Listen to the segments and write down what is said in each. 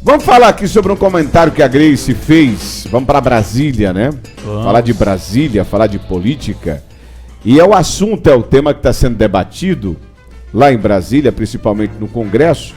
Vamos falar aqui sobre um comentário que a Gleice fez. Vamos para Brasília, né? Vamos. Falar de Brasília, falar de política. E o assunto, é o tema que está sendo debatido lá em Brasília, principalmente no Congresso,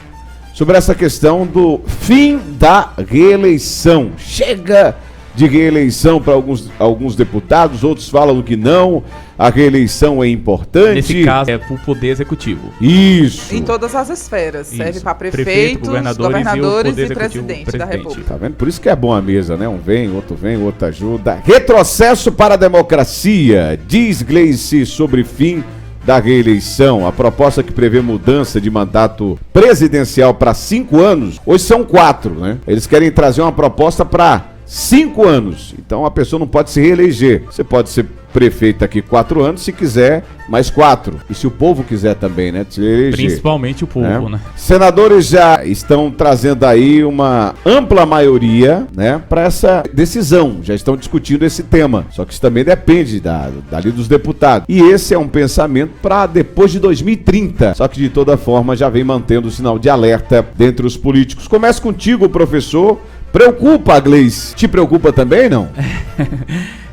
sobre essa questão do fim da reeleição. Chega de reeleição para alguns deputados, outros falam que não, a reeleição é importante. Nesse caso, é para o Poder Executivo. Isso. Em todas as esferas. Isso. Serve para Prefeito, prefeitos, governadores e e presidente da República. Tá vendo? Por isso que é bom a mesa, né? Um vem, outro ajuda. Retrocesso para a democracia, diz Gleice sobre fim da reeleição. A proposta que prevê mudança de mandato presidencial para 5 anos, hoje são 4, né? Eles querem trazer uma proposta para 5 anos. Então a pessoa não pode se reeleger. Você pode ser prefeito aqui 4 anos, se quiser, mais 4. E se o povo quiser também, né? Se eleger. Principalmente o povo, né? Senadores já estão trazendo aí uma ampla maioria, né, para essa decisão. Já estão discutindo esse tema. Só que isso também depende dali dos deputados. E esse é um pensamento para depois de 2030. Só que de toda forma já vem mantendo o sinal de alerta dentre os políticos. Começa contigo, professor. Preocupa, Gleice? Te preocupa também, não?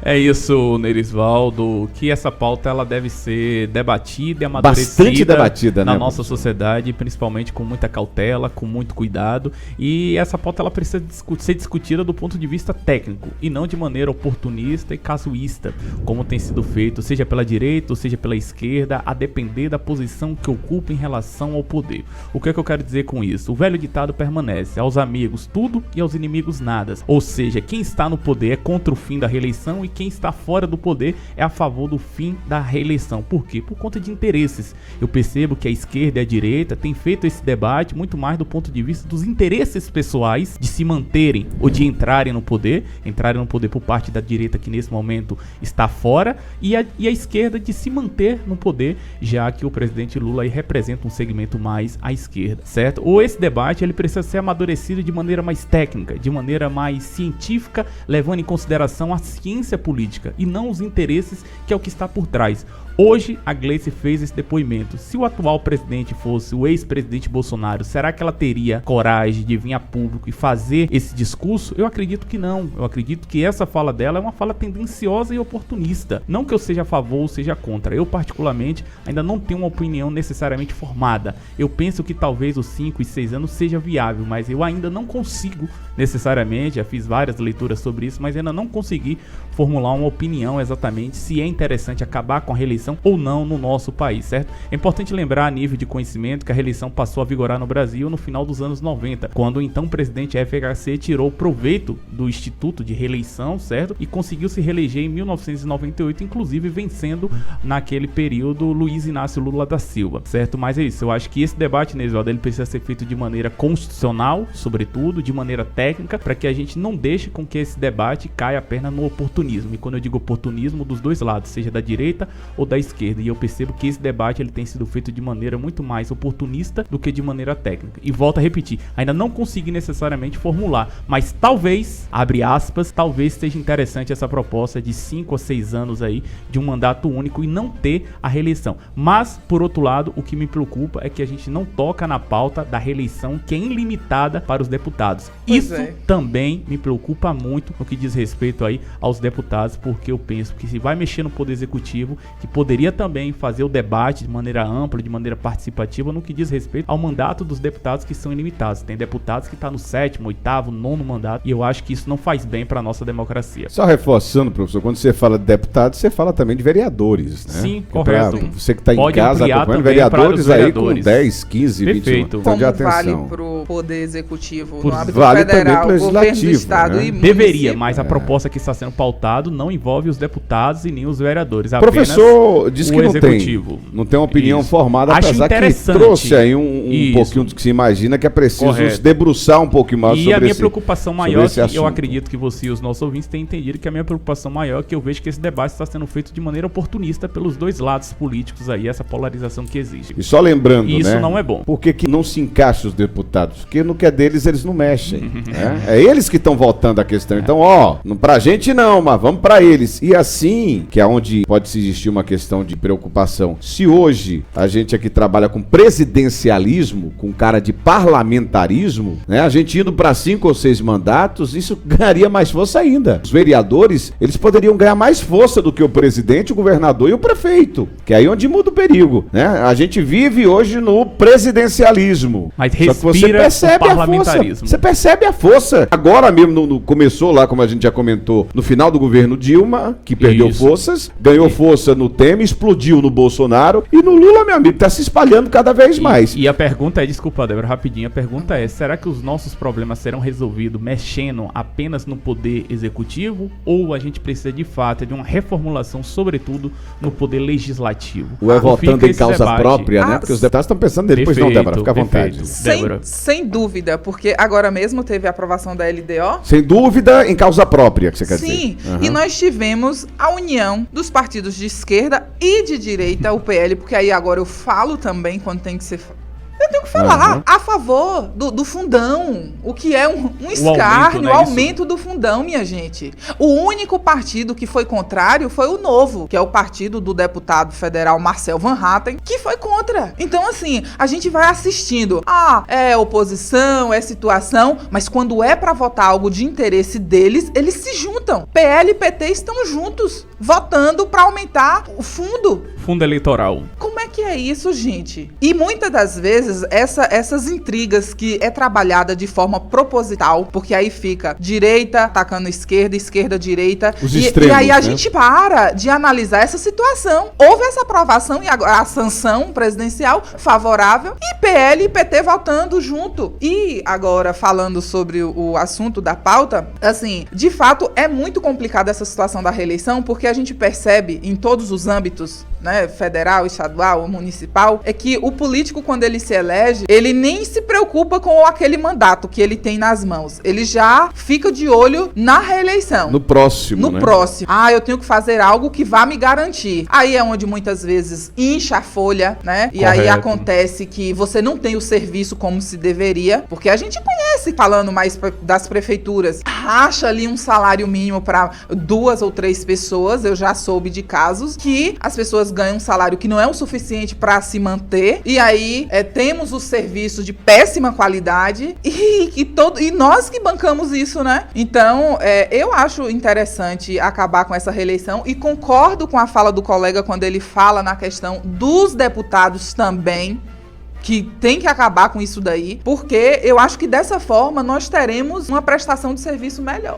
É isso, Nerisvaldo, que essa pauta ela deve ser debatida e amadurecida, bastante debatida, na né, nossa sociedade, principalmente com muita cautela, com muito cuidado. E essa pauta ela precisa ser discutida do ponto de vista técnico e não de maneira oportunista e casuísta, como tem sido feito, seja pela direita ou seja pela esquerda, a depender da posição que ocupa em relação ao poder. O que é que eu quero dizer com isso? O velho ditado permanece: aos amigos tudo e aos inimigos nada. Ou seja, quem está no poder é contra o fim da reeleição e quem está fora do poder é a favor do fim da reeleição. Por quê? Por conta de interesses. Eu percebo que a esquerda e a direita têm feito esse debate muito mais do ponto de vista dos interesses pessoais de se manterem ou de entrarem no poder por parte da direita, que nesse momento está fora, e a esquerda de se manter no poder, já que o presidente Lula aí representa um segmento mais à esquerda, certo? Ou esse debate ele precisa ser amadurecido de maneira mais técnica, de maneira mais científica, levando em consideração a ciência política e não os interesses, que é o que está por trás. Hoje a Gleice fez esse depoimento. Se o atual presidente fosse o ex-presidente Bolsonaro, será que ela teria coragem de vir a público e fazer esse discurso? Eu acredito que não. Eu acredito que essa fala dela é uma fala tendenciosa e oportunista. Não que eu seja a favor ou seja contra. Eu particularmente ainda não tenho uma opinião necessariamente formada. Eu penso que talvez os 5 e 6 anos seja viável, mas eu ainda não consigo necessariamente, já fiz várias leituras sobre isso, mas ainda não consegui formular uma opinião exatamente se é interessante acabar com a reeleição ou não no nosso país, certo? É importante lembrar a nível de conhecimento que a reeleição passou a vigorar no Brasil no final dos anos 90, quando o então presidente FHC tirou proveito do Instituto de Reeleição, certo? E conseguiu se reeleger em 1998, inclusive vencendo naquele período Luiz Inácio Lula da Silva, certo? Mas é isso, eu acho que esse debate, Nerisvaldo, ele precisa ser feito de maneira constitucional, sobretudo, de maneira técnica, para que a gente não deixe com que esse debate caia apenas no oportunismo. E quando eu digo oportunismo, dos dois lados, seja da direita ou da esquerda. E eu percebo que esse debate ele tem sido feito de maneira muito mais oportunista do que de maneira técnica. E volto a repetir, ainda não consegui necessariamente formular, mas talvez, abre aspas, talvez seja interessante essa proposta de 5 a 6 anos aí de um mandato único e não ter a reeleição. Mas, por outro lado, o que me preocupa é que a gente não toca na pauta da reeleição, que é ilimitada para os deputados. Isso também me preocupa muito no que diz respeito aí aos deputados, porque eu penso que se vai mexer no poder executivo, que poderia também fazer o debate de maneira ampla, de maneira participativa, no que diz respeito ao mandato dos deputados que são ilimitados. Tem deputados que estão no 7º, 8º, 9º mandato, e eu acho que isso não faz bem para a nossa democracia. Só reforçando, professor, quando você fala de deputados, você fala também de vereadores, né? Sim, correto. Você que está em casa acompanhando vereadores aí com 10, 15, 20 anos de atenção. Vale para o poder executivo no âmbito vale federal, também pro governo do legislativo, estado, né? e Deveria, mas a proposta que está sendo pautado não envolve os deputados e nem os vereadores. O professor disse que não tem uma opinião formada, Acho apesar interessante. que trouxe aí um pouquinho do que se imagina, que é preciso se debruçar um pouquinho mais sobre a minha preocupação maior, que eu assunto. Acredito que você e os nossos ouvintes têm entendido, que a minha preocupação maior é que eu vejo que esse debate está sendo feito de maneira oportunista pelos dois lados políticos aí, essa polarização que existe. E só lembrando, isso né? não é bom. Por que não se encaixa os deputados votos, porque no que é deles eles não mexem. Né? É eles que estão votando a questão. Então, pra gente não, mas vamos pra eles. E assim, que é onde pode existir uma questão de preocupação. Se hoje a gente aqui trabalha com presidencialismo, com cara de parlamentarismo, né? A gente indo pra 5 ou 6 mandatos, isso ganharia mais força ainda. Os vereadores, eles poderiam ganhar mais força do que o presidente, o governador e o prefeito, que é aí onde muda o perigo, né? A gente vive hoje no presidencialismo. Mas só que você percebe o parlamentarismo. A força. Você percebe a força. Agora mesmo começou lá, como a gente já comentou, no final do governo Dilma, que perdeu forças, ganhou força no Temer, explodiu no Bolsonaro e no Lula, meu amigo, tá se espalhando cada vez mais. E a pergunta é, desculpa, Débora, rapidinho, a pergunta é, será que os nossos problemas serão resolvidos mexendo apenas no poder executivo ou a gente precisa de fato de uma reformulação, sobretudo no poder legislativo? Ou é votando em causa própria, né? Porque os deputados estão pensando nele. Pois não, Débora, fica à vontade. Sem dúvida, porque agora mesmo teve a aprovação da LDO. Sem dúvida, em causa própria, que você quer dizer. Sim, e nós tivemos a união dos partidos de esquerda e de direita, o PL, porque aí agora eu falo também quando tem que ser... Eu tenho que falar a favor do fundão, o que é um escárnio, o aumento do fundão, minha gente. O único partido que foi contrário foi o Novo, que é o partido do deputado federal Marcel Van Hatten, que foi contra. Então, assim, a gente vai assistindo. É oposição, é situação, mas quando é pra votar algo de interesse deles, eles se juntam. PL e PT estão juntos, votando pra aumentar o fundo. Fundo eleitoral. Como é que é isso, gente? E muitas das vezes, essas intrigas que é trabalhada de forma proposital, porque aí fica direita atacando esquerda, esquerda, direita. Os extremos, e aí a gente para de analisar essa situação. Houve essa aprovação e a sanção presidencial favorável e PL e PT votando junto. E agora, falando sobre o assunto da pauta, assim, de fato é muito complicada essa situação da reeleição, porque a gente percebe em todos os âmbitos, né, federal, estadual, municipal, é que o político, quando ele se elege, ele nem se preocupa com aquele mandato que ele tem nas mãos. Ele já fica de olho na reeleição. No próximo, No próximo. Eu tenho que fazer algo que vá me garantir. Aí é onde muitas vezes incha a folha, né? E aí acontece que você não tem o serviço como se deveria, porque a gente conhece, falando mais das prefeituras, racha ali um salário mínimo para 2 ou 3 pessoas. Eu já soube de casos que as pessoas ganham um salário que não é o suficiente para se manter, e aí temos os serviços de péssima qualidade e nós que bancamos isso, né? Então, eu acho interessante acabar com essa reeleição e concordo com a fala do colega quando ele fala na questão dos deputados também, que tem que acabar com isso daí, porque eu acho que dessa forma nós teremos uma prestação de serviço melhor.